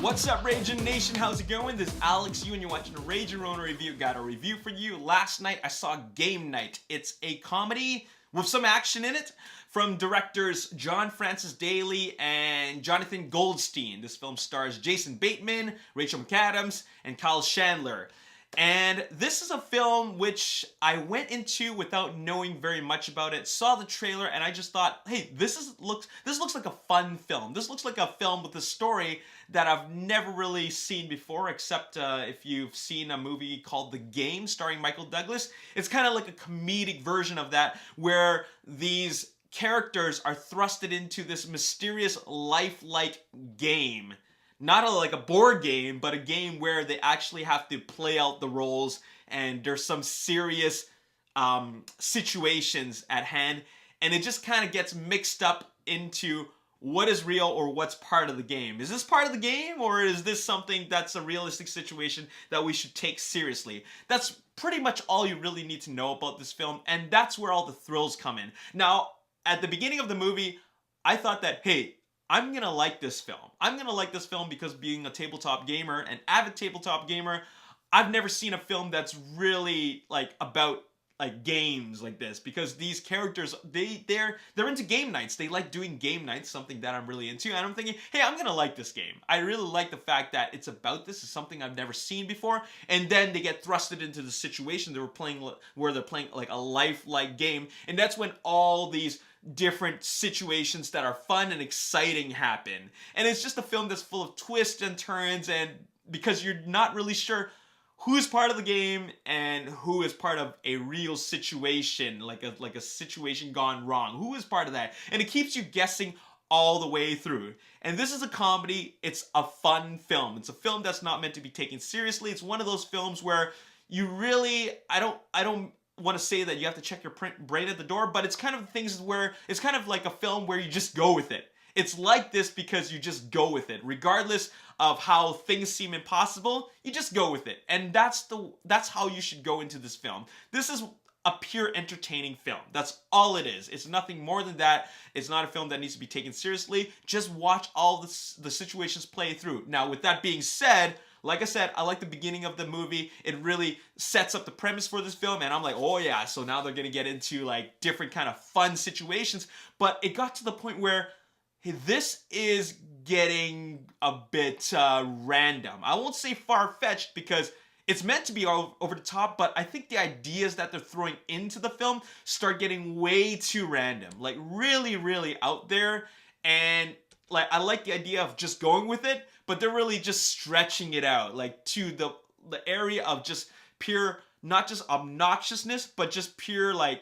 What's up, Ragin Nation? How's it going? This is Alex, and you're watching a Ragin Ronin review. Got a review for you. Last night I saw Game Night. It's a comedy with some action in it from directors John Francis Daley and Jonathan Goldstein. This film stars Jason Bateman, Rachel McAdams, and Kyle Chandler. And this is a film which I went into without knowing very much about it. Saw the trailer and I just thought, hey, this looks like a fun film. This looks like a film with a story that I've never really seen before, except if you've seen a movie called The Game starring Michael Douglas. It's kind of like a comedic version of that, where these characters are thrusted into this mysterious lifelike game. Not like a board game, but a game where they actually have to play out the roles, and there's some serious situations at hand, and it just kind of gets mixed up into what is real or what's part of the game. Is this part of the game, or is this something that's a realistic situation that we should take seriously? That's pretty much all you really need to know about this film, and that's where all the thrills come in. Now, at the beginning of the movie, I thought that, hey, I'm gonna like this film. I'm gonna like this film because, being a tabletop gamer, an avid tabletop gamer, I've never seen a film that's really like about like games like this, because these characters, they're into game nights. They like doing game nights, something that I'm really into, and I'm thinking, hey, I'm gonna like this game. I really like the fact that it's about this. It's something I've never seen before, and then they get thrusted into the situation they're playing like a lifelike game, and that's when all these different situations that are fun and exciting happen. And it's just a film that's full of twists and turns, and because you're not really sure who's part of the game and who is part of a real situation, like a situation gone wrong. Who is part of that? And it keeps you guessing all the way through. And this is a comedy. It's a fun film. It's a film that's not meant to be taken seriously. It's one of those films where you really, I don't want to say that you have to check your brain at the door, but it's kind of things where it's kind of like a film where you just go with it. It's like this because you just go with it, regardless of how things seem impossible. You just go with it, and that's how you should go into this film. This is a pure entertaining film. That's all it is. It's nothing more than that. It's not a film that needs to be taken seriously. Just watch all the situations play through. Now, with that being said, like I said, I like the beginning of the movie. It really sets up the premise for this film, and I'm like, oh yeah, so now they're gonna get into like different kind of fun situations. But it got to the point where, hey, this is getting a bit random. I won't say far-fetched because it's meant to be over the top, but I think the ideas that they're throwing into the film start getting way too random. Like really, really out there. And like, I like the idea of just going with it, but they're really just stretching it out, like to the area of just pure, not just obnoxiousness, but just pure like,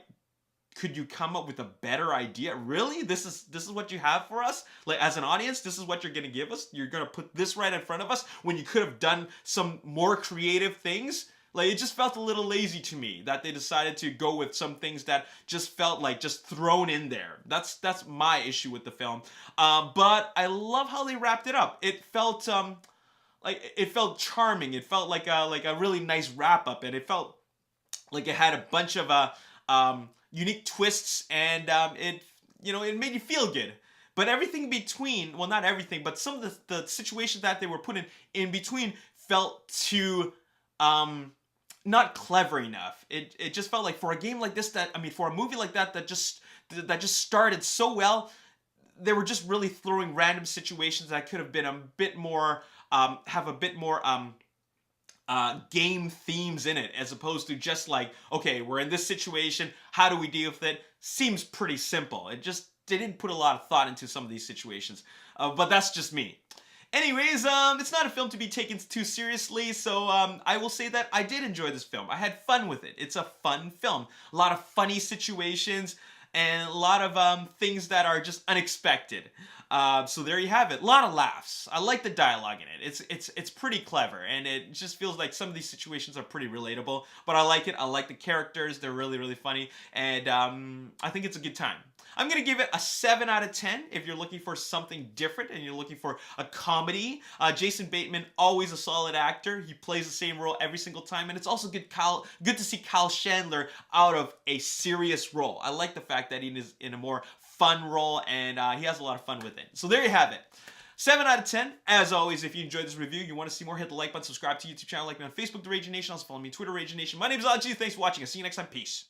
could you come up with a better idea? Really? This is what you have for us? Like, as an audience, this is what you're gonna give us? You're gonna put this right in front of us when you could have done some more creative things? Like, it just felt a little lazy to me that they decided to go with some things that just felt like just thrown in there. That's my issue with the film. But I love how they wrapped it up. It felt it felt charming. It felt like a really nice wrap up, and it felt like it had a bunch of unique twists, and it made you feel good. But everything between, well, not everything, but some of the situations that they were put in between felt too not clever enough. It just felt like, for a game like this, for a movie like that just started so well, they were just really throwing random situations that could have been a bit more have a bit more game themes in it, as opposed to just like, okay, we're in this situation, how do we deal with it? Seems pretty simple. They didn't put a lot of thought into some of these situations, but that's just me. Anyways, it's not a film to be taken too seriously, so I will say that I did enjoy this film. I had fun with it. It's a fun film. A lot of funny situations, and a lot of things that are just unexpected. So there you have it. A lot of laughs. I like the dialogue in it. It's pretty clever, and it just feels like some of these situations are pretty relatable. But I like it. I like the characters. They're really, really funny, and I think it's a good time. I'm going to give it a 7 out of 10 if you're looking for something different and you're looking for a comedy. Jason Bateman, always a solid actor. He plays the same role every single time, and it's also good to see Kyle Chandler out of a serious role. I like the fact that he is in a more fun role, and he has a lot of fun with it. So there you have it. 7 out of 10. As always, if you enjoyed this review, you want to see more, hit the like button, subscribe to the YouTube channel, like me on Facebook, The Ragin Nation. Also follow me on Twitter, Ragin Nation. My name is Alex G. Thanks for watching. I'll see you next time. Peace.